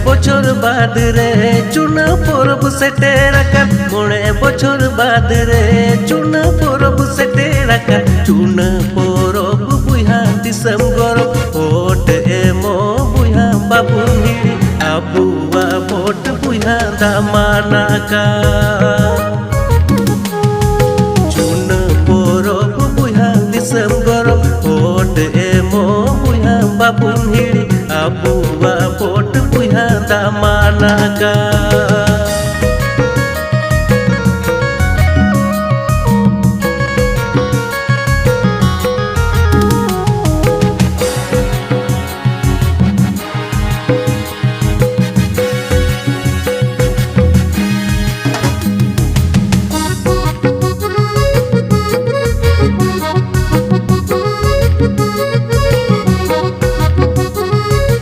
বছর बाद रे चुना परब सेटेराकान मोड़े बछर बाद रे चुना परब सेटेराकान चुना परब बुहा दिसम गरम भोट एमो बुहा बाबुन हिड़ी आबुआ भोट बुहा दामानाका चुना परब बुहा दिसम गरम भोट एमो बुहा बाबुन हिड़ी आबुआ भोट बुहा दामानाका।